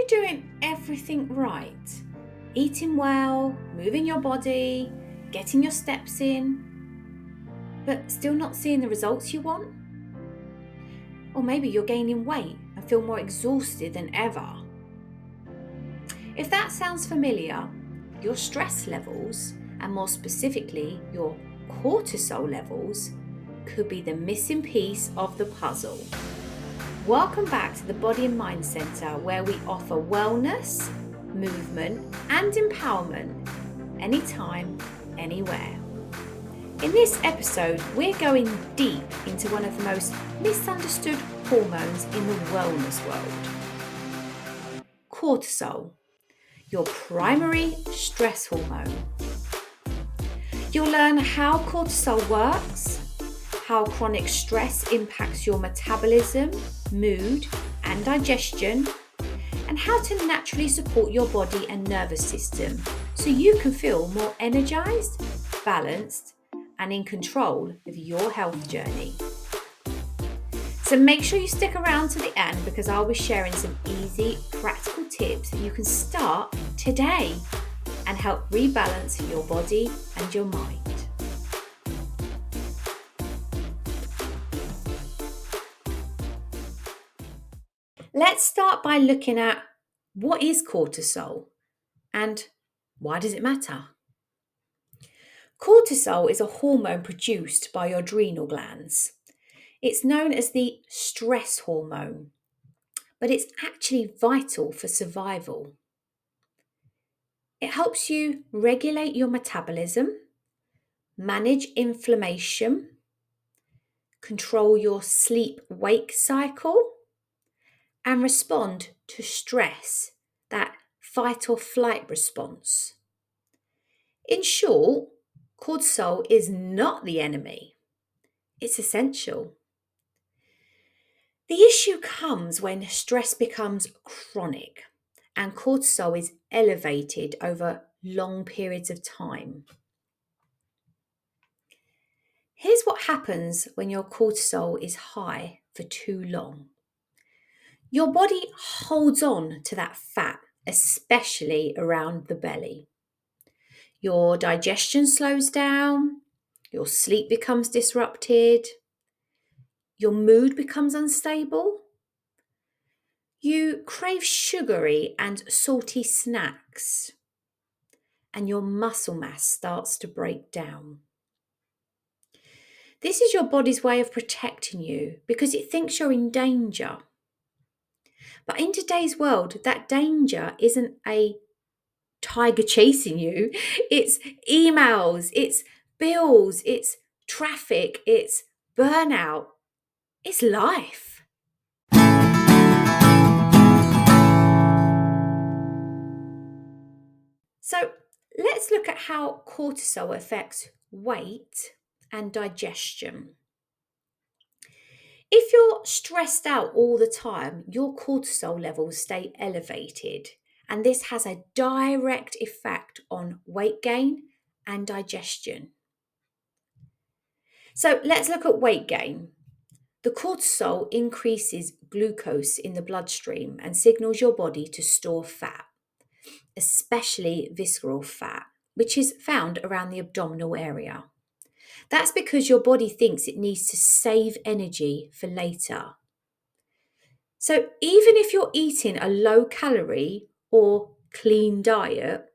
doing everything right, eating well, moving your body, getting your steps in, but still not seeing the results you want? Or maybe you're gaining weight and feel more exhausted than ever. If that sounds familiar, your stress levels, and more specifically your cortisol levels, could be the missing piece of the puzzle. Welcome back to the Body and Mind Centre, where we offer wellness, movement and empowerment anytime, anywhere. In this episode, we're going deep into one of the most misunderstood hormones in the wellness world. Cortisol, your primary stress hormone. You'll learn how cortisol works, how chronic stress impacts your metabolism, mood, and digestion, and how to naturally support your body and nervous system so you can feel more energized, balanced, and in control of your health journey. So make sure you stick around to the end because I'll be sharing some easy, practical tips that you can start today and help rebalance your body and your mind. Let's start by looking at what is cortisol and why does it matter? Cortisol is a hormone produced by your adrenal glands. It's known as the stress hormone, but it's actually vital for survival. It helps you regulate your metabolism, manage inflammation, control your sleep-wake cycle, and respond to stress, that fight or flight response. In short, cortisol is not the enemy. It's essential. The issue comes when stress becomes chronic and cortisol is elevated over long periods of time. Here's what happens when your cortisol is high for too long. Your body holds on to that fat, especially around the belly. Your digestion slows down, your sleep becomes disrupted, your mood becomes unstable. You crave sugary and salty snacks, and your muscle mass starts to break down. This is your body's way of protecting you because it thinks you're in danger. But in today's world, that danger isn't a tiger chasing you. It's emails, it's bills, it's traffic, it's burnout, it's life. So let's look at how cortisol affects weight and digestion. If you're stressed out all the time, your cortisol levels stay elevated, and this has a direct effect on weight gain and digestion. So let's look at weight gain. The cortisol increases glucose in the bloodstream and signals your body to store fat, especially visceral fat, which is found around the abdominal area. That's because your body thinks it needs to save energy for later. So even if you're eating a low calorie or clean diet,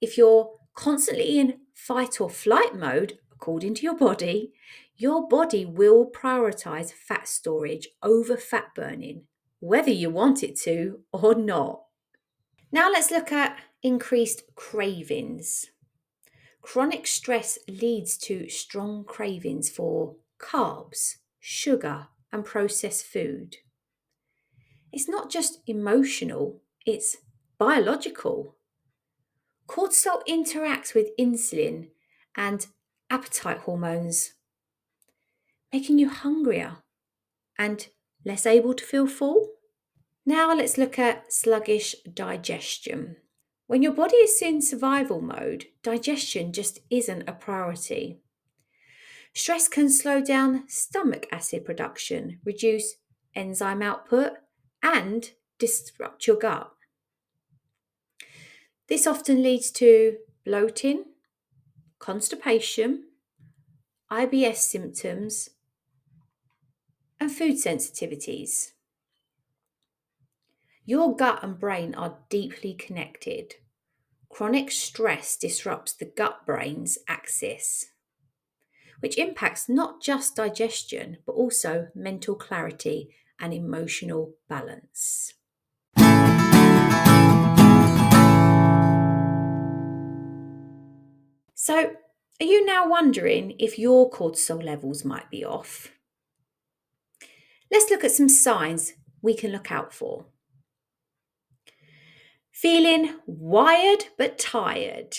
if you're constantly in fight or flight mode, according to your body will prioritize fat storage over fat burning, whether you want it to or not. Now let's look at increased cravings. Chronic stress leads to strong cravings for carbs, sugar, and processed food. It's not just emotional, it's biological. Cortisol interacts with insulin and appetite hormones, making you hungrier and less able to feel full. Now let's look at sluggish digestion. When your body is in survival mode, digestion just isn't a priority. Stress can slow down stomach acid production, reduce enzyme output, and disrupt your gut. This often leads to bloating, constipation, IBS symptoms, and food sensitivities. Your gut and brain are deeply connected. Chronic stress disrupts the gut brain's axis, which impacts not just digestion, but also mental clarity and emotional balance. So, are you now wondering if your cortisol levels might be off? Let's look at some signs we can look out for. Feeling wired but tired.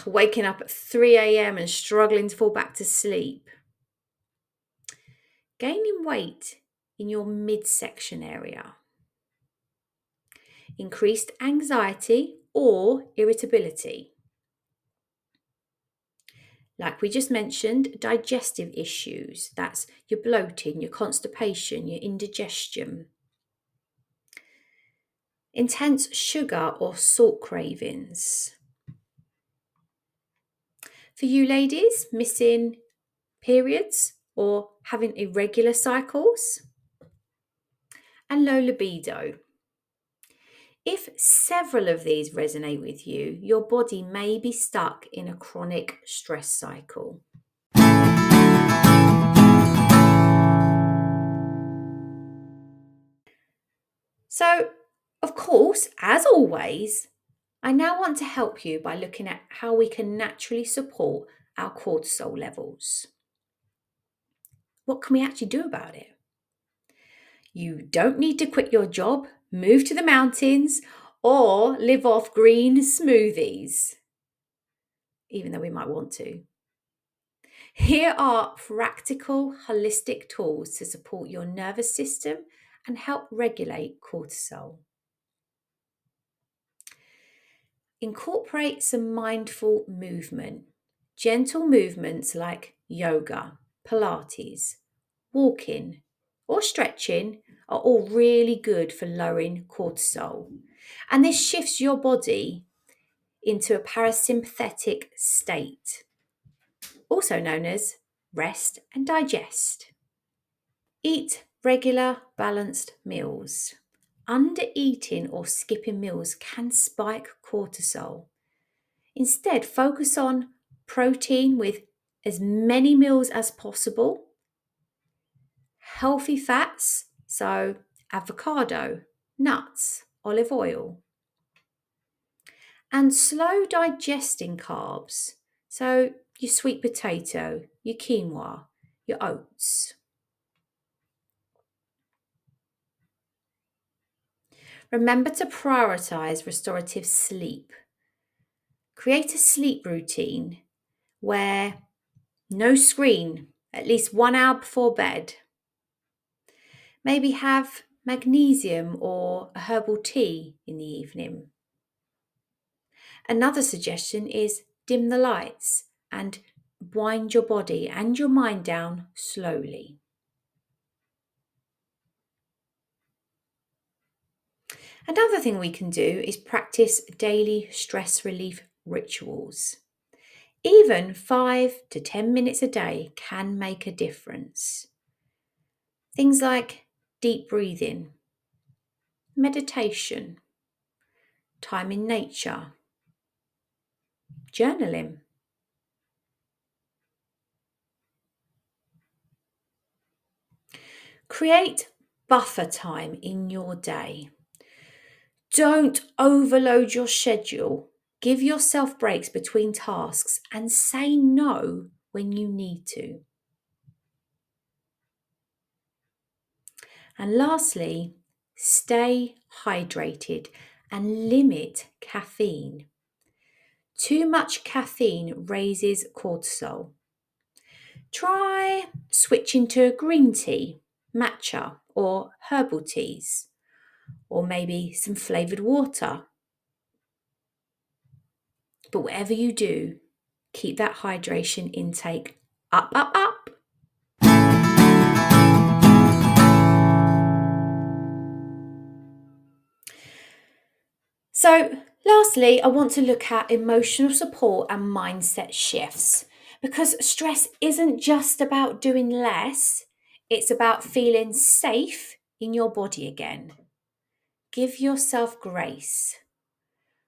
Waking up at 3 a.m. and struggling to fall back to sleep. Gaining weight in your midsection area. Increased anxiety or irritability. Like we just mentioned, digestive issues. That's your bloating, your constipation, your indigestion. Intense sugar or salt cravings. For you ladies, missing periods or having irregular cycles. And low libido. If several of these resonate with you, your body may be stuck in a chronic stress cycle. So, of course, as always, I now want to help you by looking at how we can naturally support our cortisol levels. What can we actually do about it? You don't need to quit your job, move to the mountains, or live off green smoothies, even though we might want to. Here are practical, holistic tools to support your nervous system and help regulate cortisol. Incorporate some mindful movement. Gentle movements like yoga, Pilates, walking, or stretching are all really good for lowering cortisol. And this shifts your body into a parasympathetic state, also known as rest and digest. Eat regular, balanced meals. Under-eating or skipping meals can spike cortisol. Instead, focus on protein with as many meals as possible, healthy fats, so avocado, nuts, olive oil, and slow digesting carbs, so your sweet potato, your quinoa, your oats. Remember to prioritize restorative sleep. Create a sleep routine where no screen, at least 1 hour before bed. Maybe have magnesium or a herbal tea in the evening. Another suggestion is dim the lights and wind your body and your mind down slowly. Another thing we can do is practice daily stress relief rituals. Even 5 to 10 minutes a day can make a difference. Things like deep breathing, meditation, time in nature, journaling. Create buffer time in your day. Don't overload your schedule. Give yourself breaks between tasks and say no when you need to. And lastly, stay hydrated and limit caffeine. Too much caffeine raises cortisol. Try switching to green tea, matcha, or herbal teas, or maybe some flavoured water. But whatever you do, keep that hydration intake up, up, up. So, lastly, I want to look at emotional support and mindset shifts because stress isn't just about doing less, it's about feeling safe in your body again. Give yourself grace.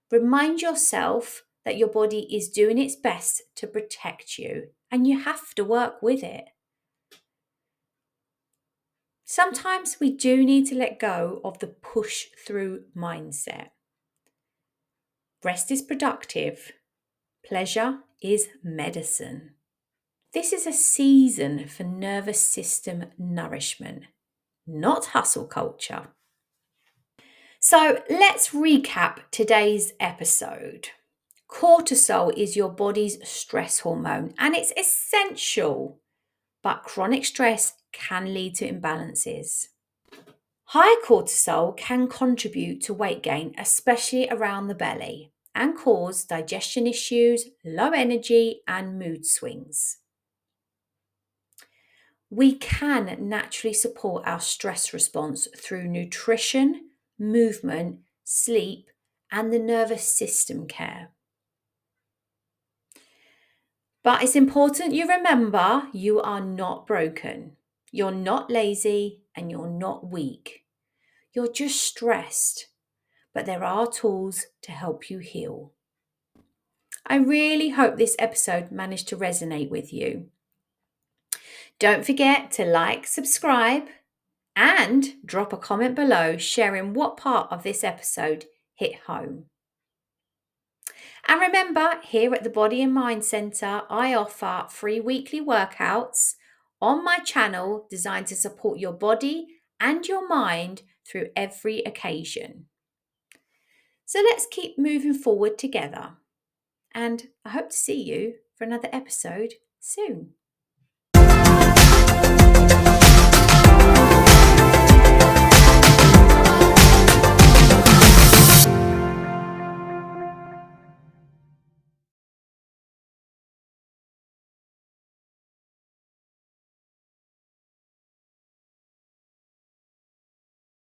Remind yourself that your body is doing its best to protect you and you have to work with it. Sometimes we do need to let go of the push through mindset. Rest is productive. Pleasure is medicine. This is a season for nervous system nourishment, not hustle culture. So let's recap today's episode. Cortisol is your body's stress hormone and it's essential, but chronic stress can lead to imbalances. High cortisol can contribute to weight gain, especially around the belly, and cause digestion issues, low energy, and mood swings. We can naturally support our stress response through nutrition, movement, sleep, and the nervous system care. But it's important you remember you are not broken. You're not lazy and you're not weak. You're just stressed, but there are tools to help you heal. I really hope this episode managed to resonate with you. Don't forget to like, subscribe, and drop a comment below sharing what part of this episode hit home. And remember, here at the Body and Mind Centre, I offer free weekly workouts on my channel designed to support your body and your mind through every occasion. So let's keep moving forward together. And I hope to see you for another episode soon.